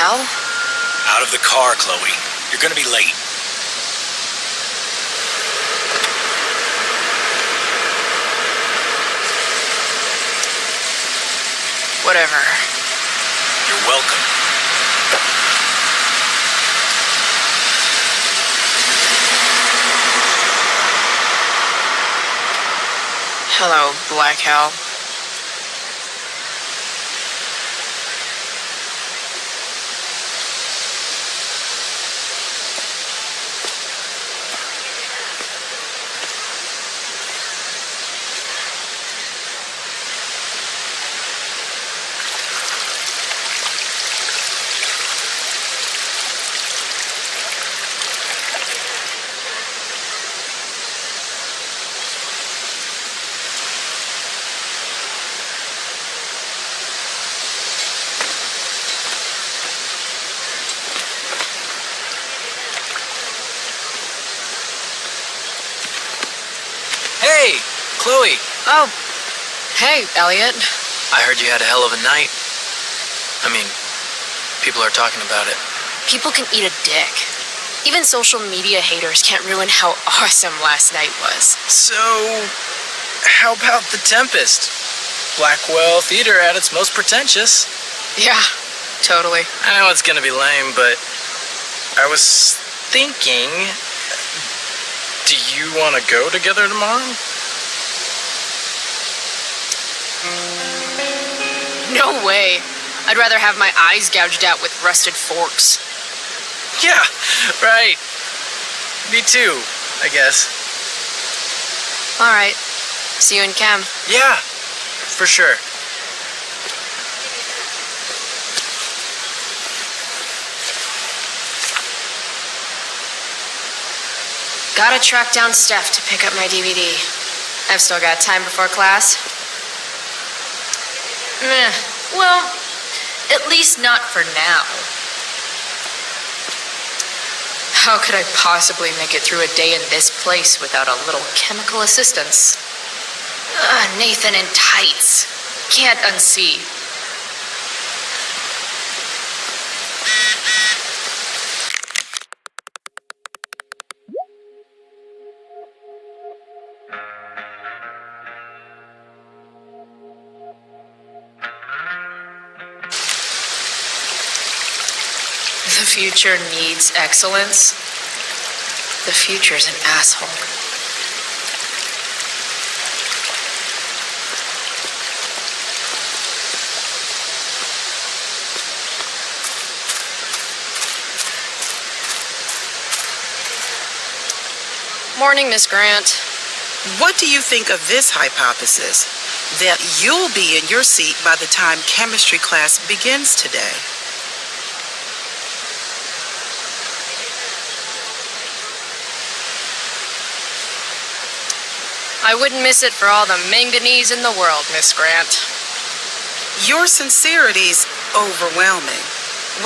hell? Out of the car, Chloe. You're gonna be late. Whatever. You're welcome. Hello, Black Hell. Hey, Chloe. Oh, hey, Elliot. I heard you had a hell of a night. I mean, people are talking about it. People can eat a dick. Even social media haters can't ruin how awesome last night was. So, how about The Tempest? Blackwell Theater at its most pretentious. Yeah, totally. I know it's gonna be lame, but I was thinking, do you want to go together tomorrow? No way. I'd rather have my eyes gouged out with rusted forks. Yeah, right. Me too, I guess. All right. See you in chem. Yeah, for sure. Gotta track down Steph to pick up my DVD. I've still got time before class. Well, at least not for now. How could I possibly make it through a day in this place without a little chemical assistance? Nathan in tights. Can't unsee. The future needs excellence. The future's an asshole. Morning, Miss Grant. What do you think of this hypothesis? That you'll be in your seat by the time chemistry class begins today. I wouldn't miss it for all the manganese in the world, Miss Grant. Your sincerity's overwhelming.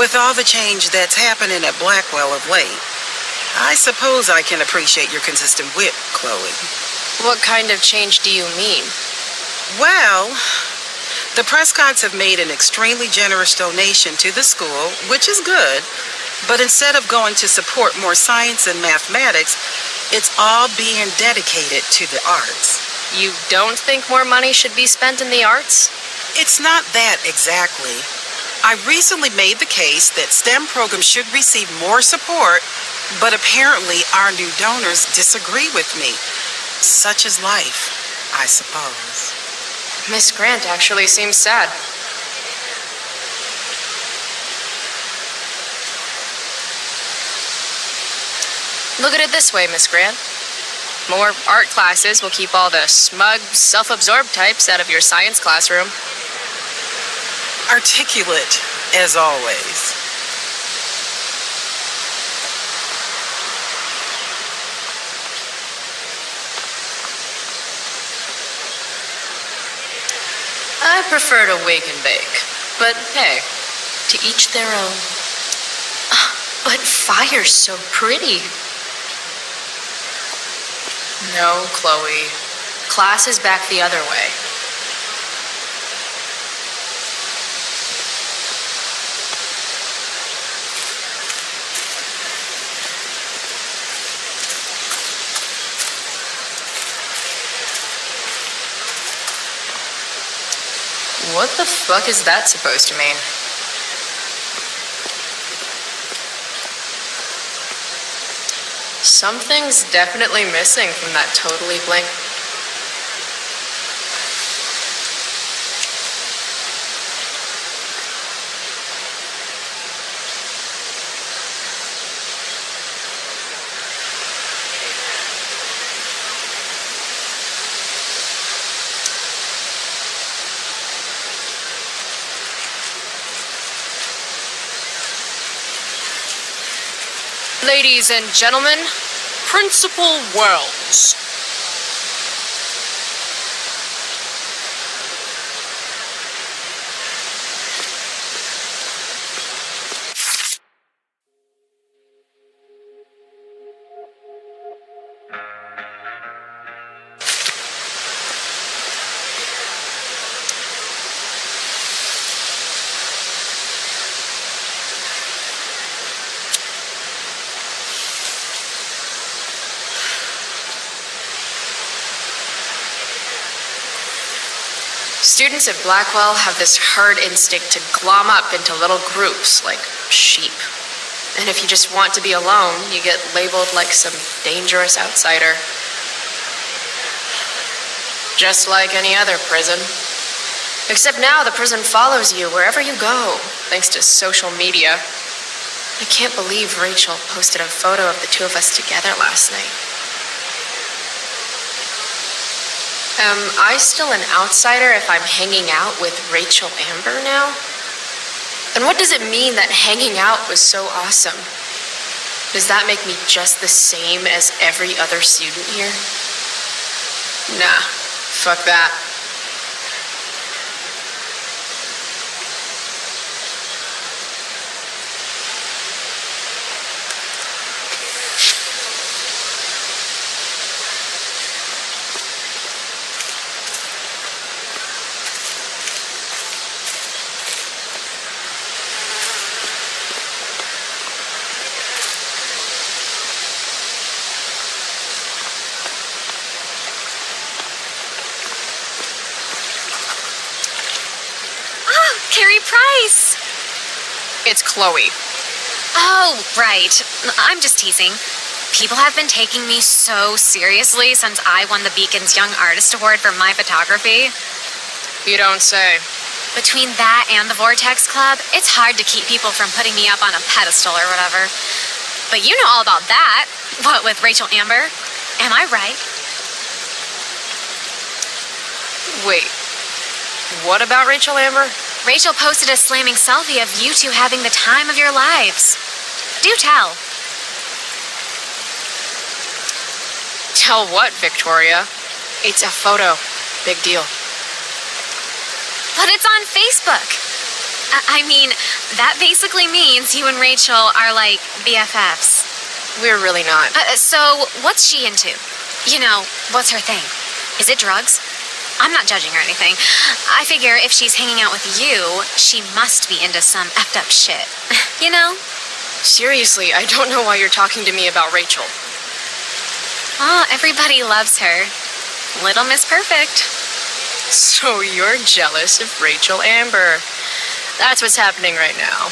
With all the change that's happening at Blackwell of late, I suppose I can appreciate your consistent wit, Chloe. What kind of change do you mean? Well, the Prescotts have made an extremely generous donation to the school, which is good, but instead of going to support more science and mathematics, it's all being dedicated to the arts. You don't think more money should be spent in the arts? It's not that exactly. I recently made the case that STEM programs should receive more support, but apparently our new donors disagree with me. Such is life, I suppose. Miss Grant actually seems sad. Look at it this way, Miss Grant. More art classes will keep all the smug, self-absorbed types out of your science classroom. Articulate, as always. I prefer to wake and bake, but hey, to each their own. But fire's so pretty. No, Chloe. Class is back the other way. What the fuck is that supposed to mean? Something's definitely missing from that totally blank. Ladies and gentlemen, Principal Wells. Students at Blackwell have this herd instinct to glom up into little groups like sheep. And if you just want to be alone, you get labeled like some dangerous outsider. Just like any other prison. Except now the prison follows you wherever you go, thanks to social media. I can't believe Rachel posted a photo of the two of us together last night. Am I still an outsider if I'm hanging out with Rachel Amber now? And what does it mean that hanging out was so awesome? Does that make me just the same as every other student here? Nah, fuck that. Carrie Price! It's Chloe. Oh, right. I'm just teasing. People have been taking me so seriously since I won the Beacon's Young Artist Award for my photography. You don't say. Between that and the Vortex Club, it's hard to keep people from putting me up on a pedestal or whatever. But you know all about that. What, with Rachel Amber? Am I right? Wait, what about Rachel Amber? Rachel posted a slamming selfie of you two having the time of your lives. Do tell. Tell what, Victoria? It's a photo. Big deal. But it's on Facebook. I mean, that basically means you and Rachel are like BFFs. We're really not. So, what's she into? You know, what's her thing? Is it drugs? I'm not judging or anything. I figure if she's hanging out with you, she must be into some effed up shit. You know? Seriously, I don't know why you're talking to me about Rachel. Oh, everybody loves her. Little Miss Perfect. So you're jealous of Rachel Amber. That's what's happening right now.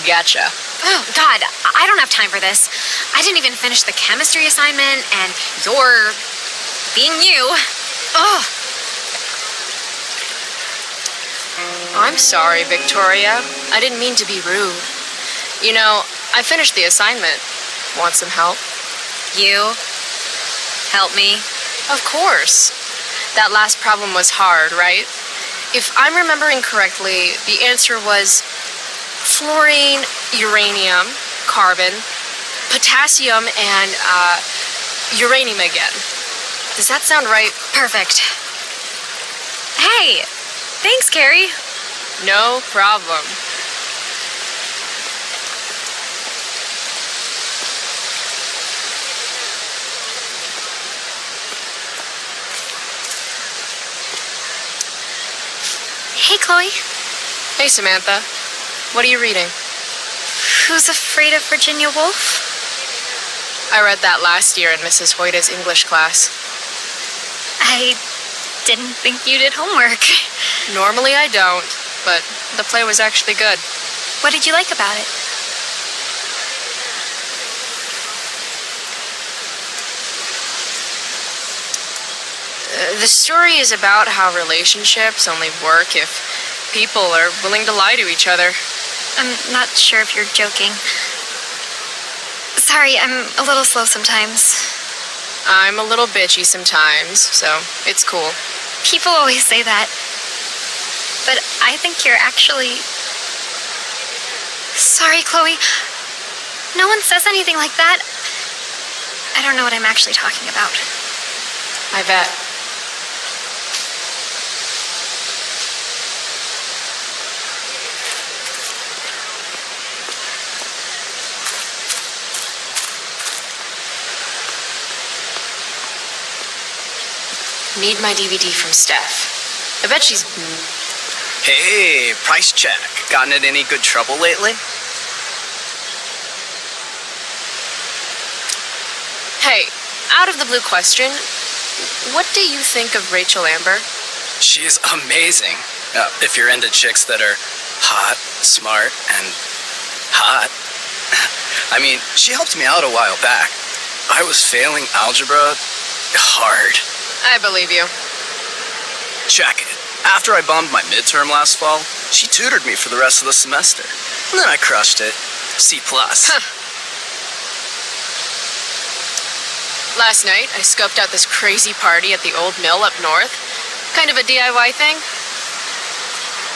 Gotcha. Oh, God, I don't have time for this. I didn't even finish the chemistry assignment, and you're being you. Ugh. I'm sorry, Victoria. I didn't mean to be rude. You know, I finished the assignment. Want some help? You? Help me? Of course. That last problem was hard, right? If I'm remembering correctly, the answer was fluorine, uranium, carbon, potassium, and uranium again. Does that sound right? Perfect. Hey, thanks, Carrie. No problem. Hey, Chloe. Hey, Samantha. What are you reading? Who's Afraid of Virginia Woolf? I read that last year in Mrs. Hoyta's English class. I didn't think you did homework. Normally I don't, but the play was actually good. What did you like about it? The story is about how relationships only work if people are willing to lie to each other. I'm not sure if you're joking. Sorry, I'm a little slow sometimes. I'm a little bitchy sometimes, so it's cool. People always say that. But I think you're actually... Sorry, Chloe. No one says anything like that. I don't know what I'm actually talking about. I bet. Need my DVD from Steph. I bet she's... Hey, price check. Gotten in any good trouble lately? Hey, out of the blue question, what do you think of Rachel Amber? She's amazing. If you're into chicks that are hot, smart, and hot. I mean, she helped me out a while back. I was failing algebra hard. I believe you. Check it. After I bombed my midterm last fall, she tutored me for the rest of the semester. And then I crushed it. C+. Last night, I scoped out this crazy party at the old mill up north. Kind of a DIY thing.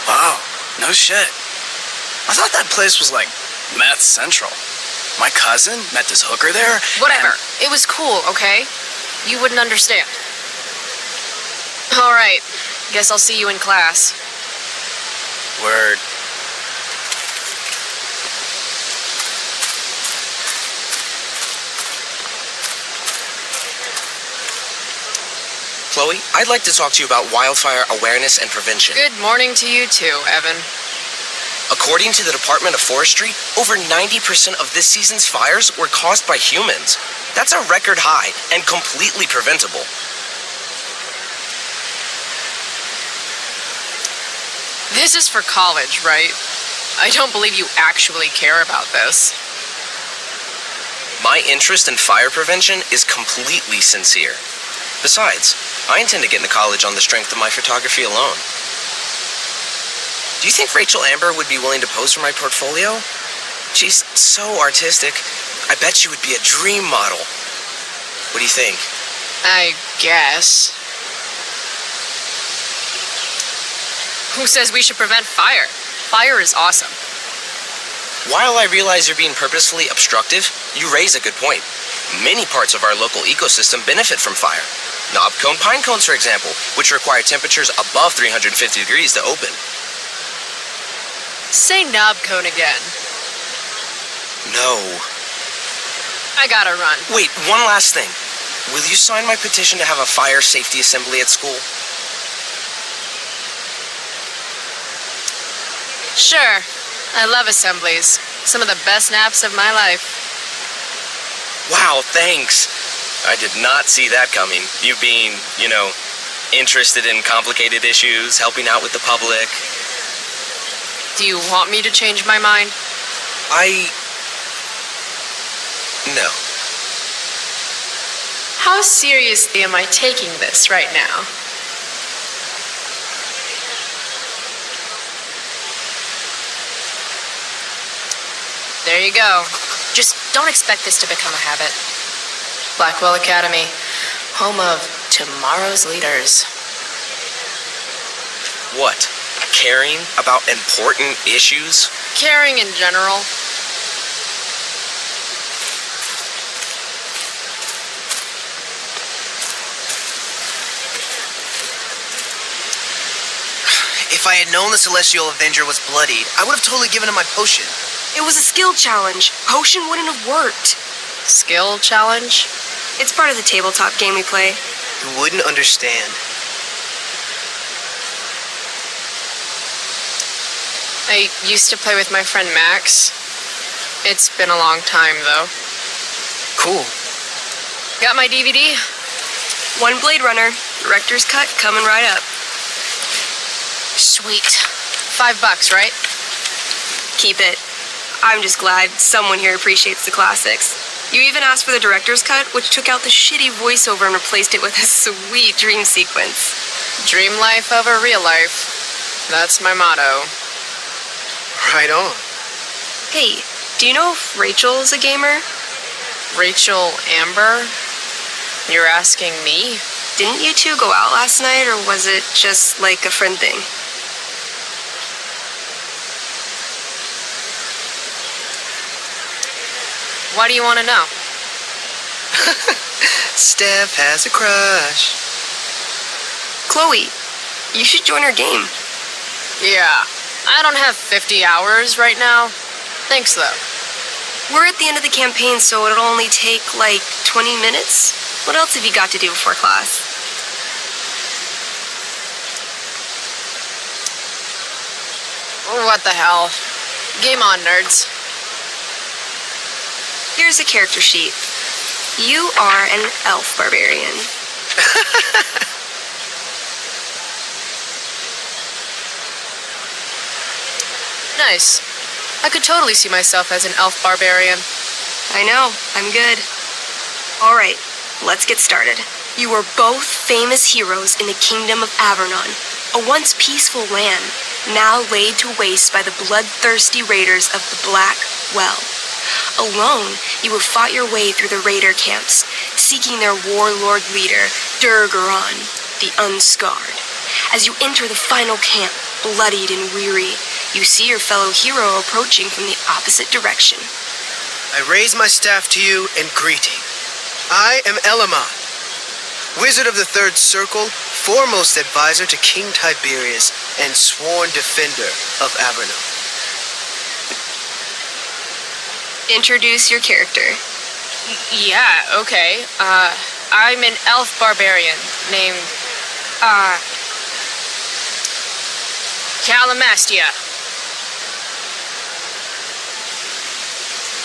Wow, no shit. I thought that place was like meth central. My cousin met this hooker there. Whatever. and- It was cool, okay? You wouldn't understand. All right. Guess I'll see you in class. Word. Chloe, I'd like to talk to you about wildfire awareness and prevention. Good morning to you too, Evan. According to the Department of Forestry, over 90% of this season's fires were caused by humans. That's a record high and completely preventable. This is for college, right? I don't believe you actually care about this. My interest in fire prevention is completely sincere. Besides, I intend to get into college on the strength of my photography alone. Do you think Rachel Amber would be willing to pose for my portfolio? She's so artistic. I bet she would be a dream model. What do you think? I guess. Who says we should prevent fire? Fire is awesome. While I realize you're being purposefully obstructive, you raise a good point. Many parts of our local ecosystem benefit from fire. Knob cone pine cones, for example, which require temperatures above 350 degrees to open. Say knob cone again. No. I gotta run. Wait, one last thing. Will you sign my petition to have a fire safety assembly at school? Sure. I love assemblies. Some of the best naps of my life. Wow, thanks. I did not see that coming. You being, interested in complicated issues, helping out with the public. Do you want me to change my mind? No. How seriously am I taking this right now? There you go. Just don't expect this to become a habit. Blackwell Academy, home of tomorrow's leaders. What? Caring about important issues? Caring in general. If I had known the Celestial Avenger was bloodied, I would have totally given him my potion. It was a skill challenge. Potion wouldn't have worked. Skill challenge? It's part of the tabletop game we play. You wouldn't understand. I used to play with my friend Max. It's been a long time, though. Cool. Got my DVD? One Blade Runner, director's cut coming right up. Sweet. $5, right? Keep it. I'm just glad someone here appreciates the classics. You even asked for the director's cut, which took out the shitty voiceover and replaced it with a sweet dream sequence. Dream life over real life. That's my motto. Right on. Hey, do you know if Rachel's a gamer? Rachel Amber? You're asking me? Didn't you two go out last night, or was it just like a friend thing? Why do you want to know? Steph has a crush. Chloe, you should join our game. Yeah. I don't have 50 hours right now. Thanks, though. We're at the end of the campaign, so it'll only take like 20 minutes. What else have you got to do before class? What the hell? Game on, nerds. Here's a character sheet. You are an elf barbarian. Nice. I could totally see myself as an elf barbarian. I know, I'm good. All right, let's get started. You are both famous heroes in the kingdom of Avernon, a once peaceful land, now laid to waste by the bloodthirsty raiders of the Black Well. Alone, you have fought your way through the raider camps, seeking their warlord leader, Durgaron, the Unscarred. As you enter the final camp, bloodied and weary, you see your fellow hero approaching from the opposite direction. I raise my staff to you in greeting. I am Elamon, Wizard of the Third Circle, foremost advisor to King Tiberius, and sworn defender of Averno. Introduce your character. Yeah, okay. I'm an elf barbarian named, Calamastia.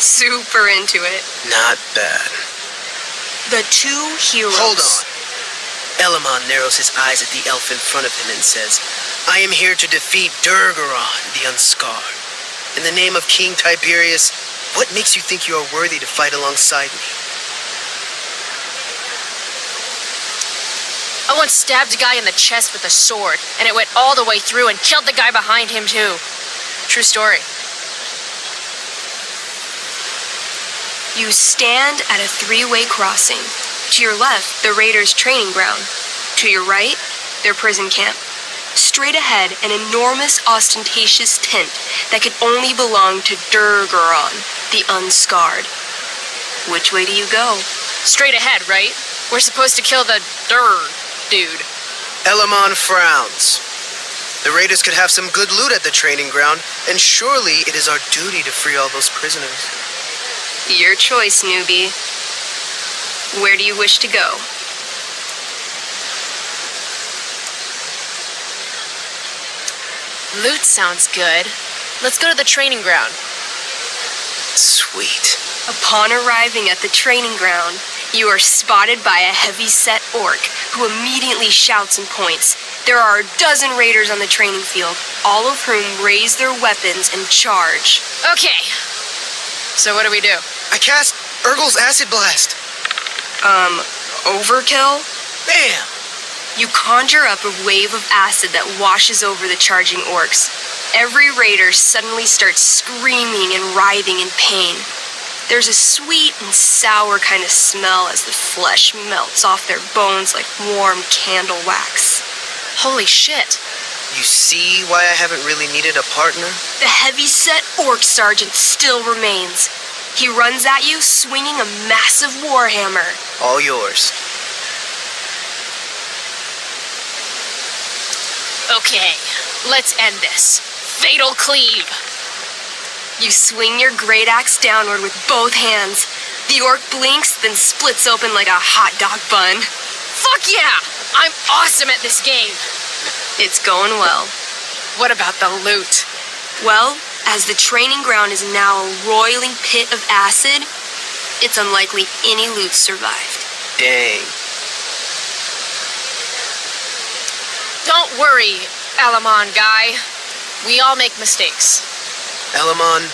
Super into it. Not bad. The two heroes. Hold on. Elamon narrows his eyes at the elf in front of him and says, I am here to defeat Durgaron, the Unscarred. In the name of King Tiberius, what makes you think you are worthy to fight alongside me? I once stabbed a guy in the chest with a sword, and it went all the way through and killed the guy behind him, too. True story. You stand at a three-way crossing. To your left, the raiders' training ground. To your right, their prison camp. Straight ahead, an enormous, ostentatious tent that could only belong to Durgaron, the Unscarred. Which way do you go? Straight ahead, right? We're supposed to kill the dude. Elamon frowns. The raiders could have some good loot at the training ground, and surely it is our duty to free all those prisoners. Your choice, newbie. Where do you wish to go? Loot sounds good. Let's go to the training ground. Sweet. Upon arriving at the training ground, you are spotted by a heavy-set orc who immediately shouts and points. There are a dozen raiders on the training field, all of whom raise their weapons and charge. Okay. So what do we do? I cast Urgel's Acid Blast. Overkill? Bam! You conjure up a wave of acid that washes over the charging orcs. Every raider suddenly starts screaming and writhing in pain. There's a sweet and sour kind of smell as the flesh melts off their bones like warm candle wax. Holy shit. You see why I haven't really needed a partner? The heavy-set orc sergeant still remains. He runs at you, swinging a massive warhammer. All yours. Okay, let's end this. Fatal cleave. You swing your great axe downward with both hands. The orc blinks, then splits open like a hot dog bun. Fuck yeah! I'm awesome at this game. It's going well. What about the loot? Well, as the training ground is now a roiling pit of acid, it's unlikely any loot survived. Dang. Don't worry, Elamon guy. We all make mistakes. Elamon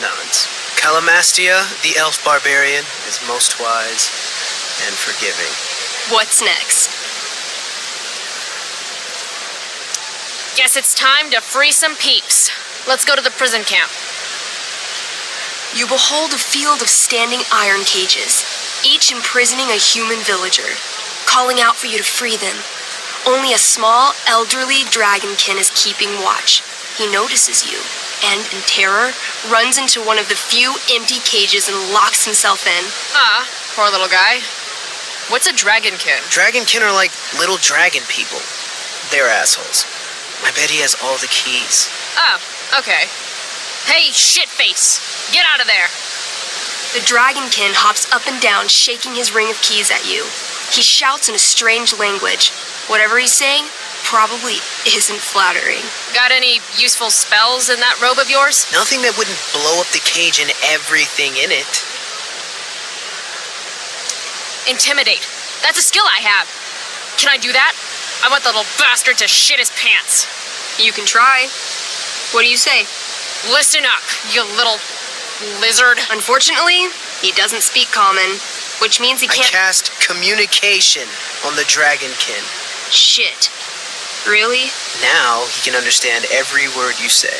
nods. Calamastia, the elf barbarian, is most wise and forgiving. What's next? Guess it's time to free some peeps. Let's go to the prison camp. You behold a field of standing iron cages, each imprisoning a human villager, calling out for you to free them. Only a small, elderly dragonkin is keeping watch. He notices you, and in terror, runs into one of the few empty cages and locks himself in. Poor little guy. What's a dragonkin? Dragonkin are like little dragon people. They're assholes. I bet he has all the keys. Oh, okay. Hey, shitface! Get out of there! The dragonkin hops up and down, shaking his ring of keys at you. He shouts in a strange language. Whatever he's saying probably isn't flattering. Got any useful spells in that robe of yours? Nothing that wouldn't blow up the cage and everything in it. Intimidate. That's a skill I have. Can I do that? I want the little bastard to shit his pants. You can try. What do you say? Listen up, you little lizard. Unfortunately, he doesn't speak common, which means he I can't... cast communication on the dragonkin. Shit. Really? Now he can understand every word you say.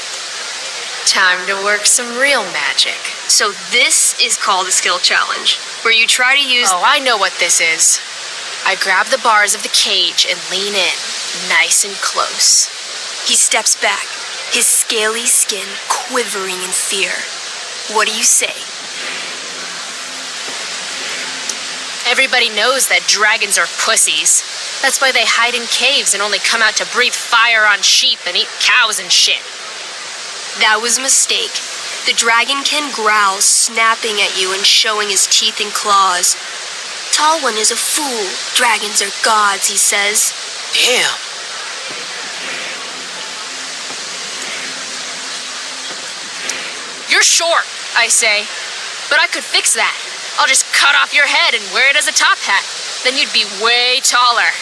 Time to work some real magic. So this is called a skill challenge, where you try to use... Oh, I know what this is. I grab the bars of the cage and lean in, nice and close. He steps back, his scaly skin quivering in fear. What do you say? Everybody knows that dragons are pussies. That's why they hide in caves and only come out to breathe fire on sheep and eat cows and shit. That was a mistake. The dragonkin growls, snapping at you and showing his teeth and claws. Tall One is a fool. Dragons are gods, he says. Damn. You're short, I say. But I could fix that. I'll just cut off your head and wear it as a top hat. Then you'd be way taller.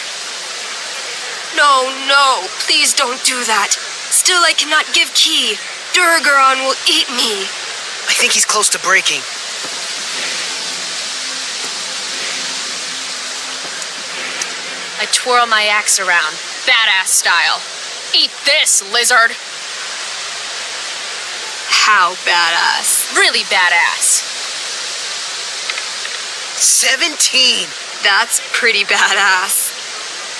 No, please don't do that. Still, I cannot give key. Durgaron will eat me. I think he's close to breaking. I twirl my axe around, badass style. Eat this, lizard. How badass. Really badass. 17! That's pretty badass.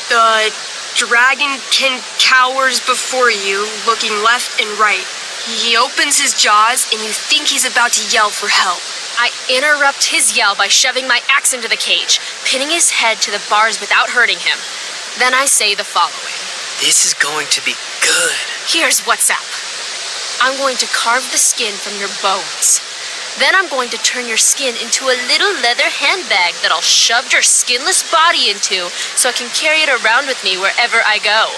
The dragonkin cowers before you, looking left and right. He opens his jaws, and you think he's about to yell for help. I interrupt his yell by shoving my axe into the cage, pinning his head to the bars without hurting him. Then I say the following. This is going to be good. Here's what's up. I'm going to carve the skin from your bones. Then I'm going to turn your skin into a little leather handbag that I'll shove your skinless body into so I can carry it around with me wherever I go.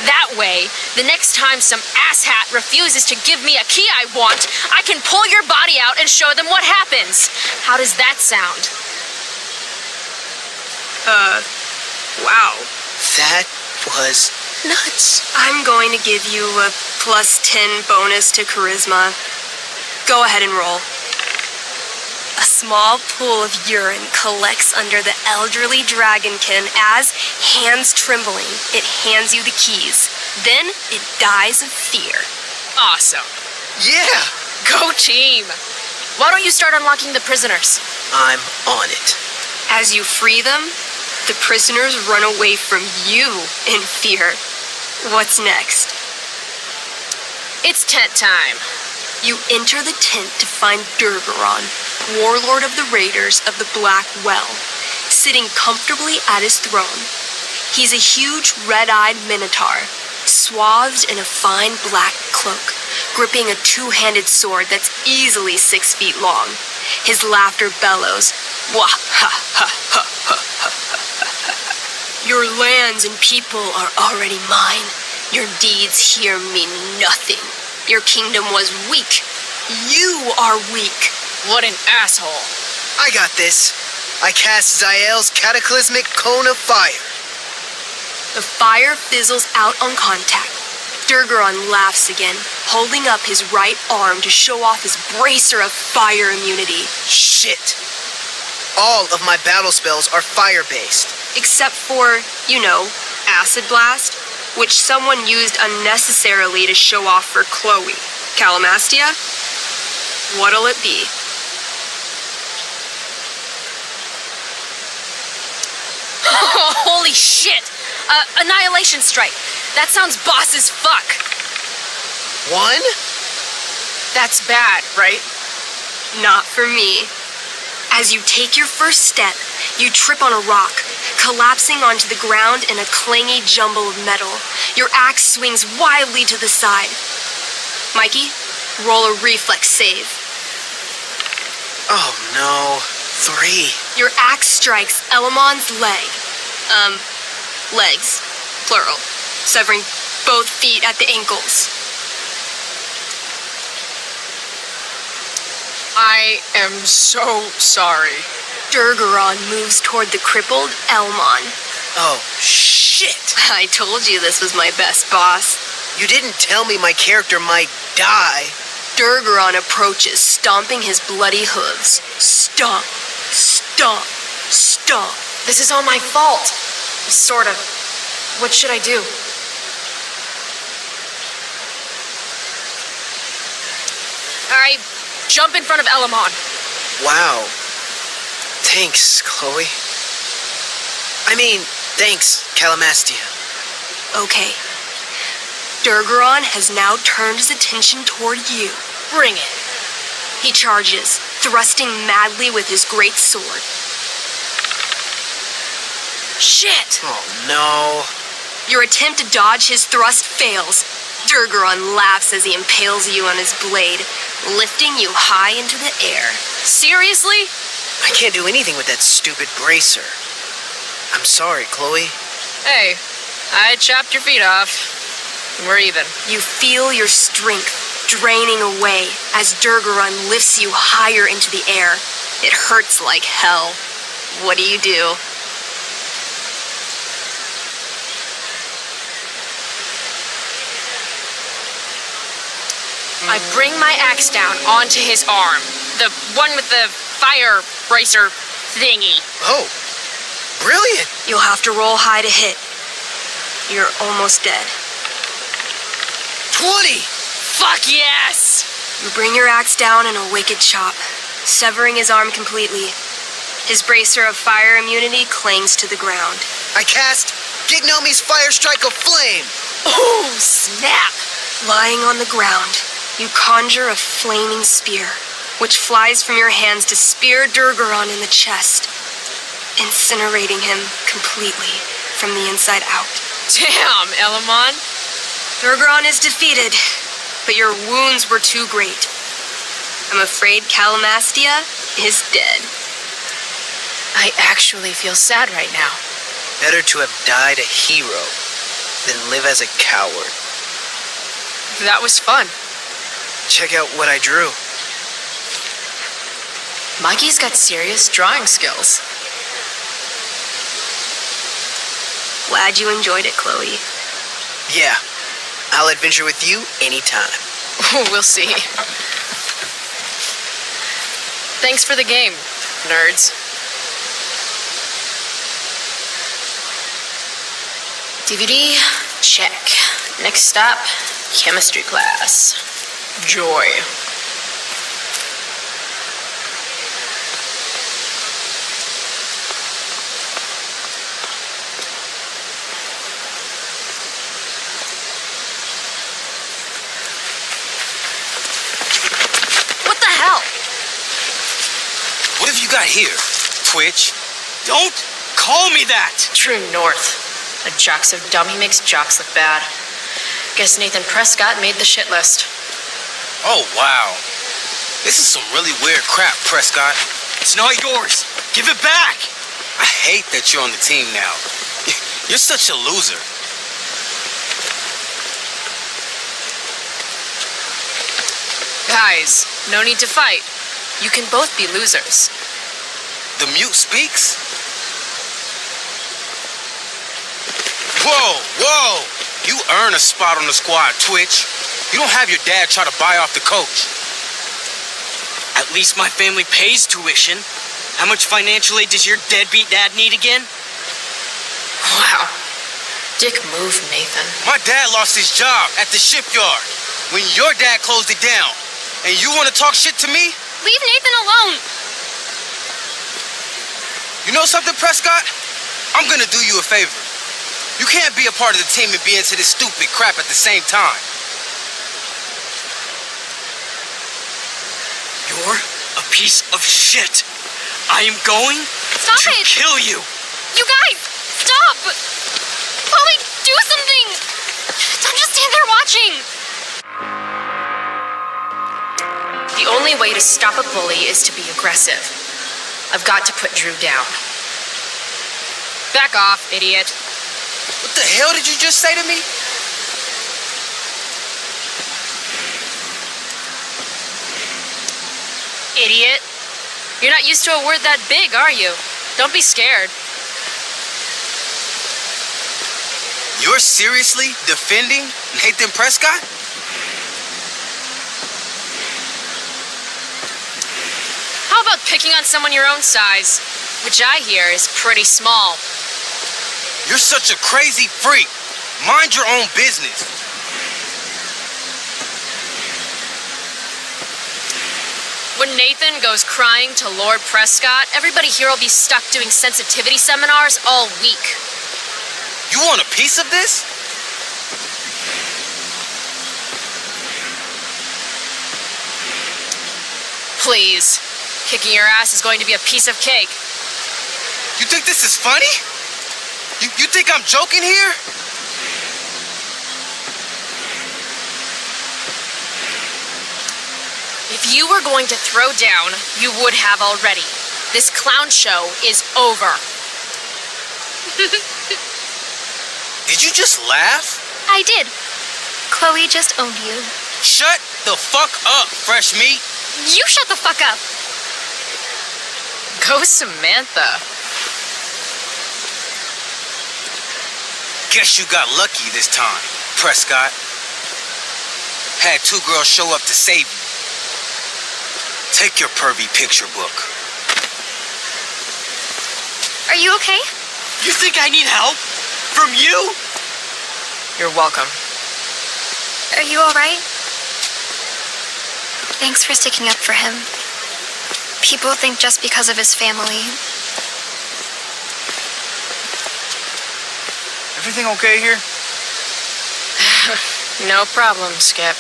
That way, the next time some asshat refuses to give me a key I want, I can pull your body out and show them what happens. How does that sound? Wow. That was nuts. I'm going to give you a +10 bonus to charisma. Go ahead and roll. A small pool of urine collects under the elderly dragonkin as, hands trembling, it hands you the keys. Then it dies of fear. Awesome. Yeah! Go team! Why don't you start unlocking the prisoners? I'm on it. As you free them, the prisoners run away from you in fear. What's next? It's tent time. You enter the tent to find Durgaron, warlord of the Raiders of the Black Well, sitting comfortably at his throne. He's a huge red-eyed minotaur, swathed in a fine black cloak, gripping a two-handed sword that's easily 6 feet long. His laughter bellows, "Wah ha ha ha ha ha ha. Your lands and people are already mine. Your deeds here mean nothing. Your kingdom was weak. You are weak." What an asshole. I got this. I cast Zael's cataclysmic cone of fire. The fire fizzles out on contact. Durgaron laughs again, holding up his right arm to show off his bracer of fire immunity. Shit! All of my battle spells are fire-based. Except for, Acid Blast, which someone used unnecessarily to show off for Chloe. Calamastia? What'll it be? Holy shit! Annihilation Strike. That sounds boss as fuck. One? That's bad, right? Not for me. As you take your first step, you trip on a rock, collapsing onto the ground in a clangy jumble of metal. Your axe swings wildly to the side. Mikey, roll a reflex save. Oh no. 3. Your axe strikes Elamon's leg. Legs, plural, severing both feet at the ankles. I am so sorry. Durgaron moves toward the crippled Elmon. Oh, shit! I told you this was my best boss. You didn't tell me my character might die. Durgaron approaches, stomping his bloody hooves. Stomp, stomp, stomp. This is all my fault. Sort of. What should I do? I jump in front of Elamon. Wow. Thanks, Chloe. Thanks, Calamastia. Okay. Durgaron has now turned his attention toward you. Bring it. He charges, thrusting madly with his great sword. Shit! Oh no. Your attempt to dodge his thrust fails. Durgaron laughs as he impales you on his blade, lifting you high into the air. Seriously? I can't do anything with that stupid bracer. I'm sorry, Chloe. Hey, I chopped your feet off. We're even. You feel your strength draining away as Durgaron lifts you higher into the air. It hurts like hell. What do? I bring my axe down onto his arm. The one with the fire bracer thingy. Oh, brilliant! You'll have to roll high to hit. You're almost dead. 20! Fuck yes! You bring your axe down in a wicked chop, severing his arm completely. His bracer of fire immunity clings to the ground. I cast Gignomi's Fire Strike of Flame! Oh, snap! Lying on the ground, you conjure a flaming spear, which flies from your hands to spear Durgaron in the chest, incinerating him completely from the inside out. Damn, Elamon. Durgaron is defeated, but your wounds were too great. I'm afraid Calamastia is dead. I actually feel sad right now. Better to have died a hero than live as a coward. That was fun. Check out what I drew. Mikey's got serious drawing skills. Glad you enjoyed it, Chloe. Yeah, I'll adventure with you anytime. We'll see. Thanks for the game, nerds. DVD, check. Next stop, chemistry class. Joy. What the hell? What have you got here? Twitch? Don't call me that! True north. A jock so dumb he makes jocks look bad. Guess Nathan Prescott made the shit list. Oh, wow. This is some really weird crap, Prescott. It's not yours. Give it back! I hate that you're on the team now. You're such a loser. Guys, no need to fight. You can both be losers. The mute speaks? Whoa! You earn a spot on the squad, Twitch. You don't have your dad try to buy off the coach. At least my family pays tuition. How much financial aid does your deadbeat dad need again? Wow. Dick move, Nathan. My dad lost his job at the shipyard when your dad closed it down. And you want to talk shit to me? Leave Nathan alone. You know something, Prescott? I'm gonna do you a favor. You can't be a part of the team and be into this stupid crap at the same time. You're a piece of shit. I am going Stop to it. kill you. You guys, stop. Chloe, do something. Don't just stand there watching. The only way to stop a bully is to be aggressive. I've got to put Drew down. Back off, idiot. What the hell did you just say to me? Idiot. You're not used to a word that big, are you? Don't be scared. You're seriously defending Nathan Prescott? How about picking on someone your own size? Which I hear is pretty small. You're such a crazy freak. Mind your own business. When Nathan goes crying to Lord Prescott, everybody here will be stuck doing sensitivity seminars all week. You want a piece of this? Please. Kicking your ass is going to be a piece of cake. You think this is funny? You think I'm joking here? If you were going to throw down, you would have already. This clown show is over. Did you just laugh? I did. Chloe just owned you. Shut the fuck up, fresh meat. You shut the fuck up. Go Samantha. Guess you got lucky this time, Prescott. Had two girls show up to save you. Take your pervy picture book. Are you okay? You think I need help? From you? You're welcome. Are you all right? Thanks for sticking up for him. People think just because of his family. Everything okay here? No problem, Skip.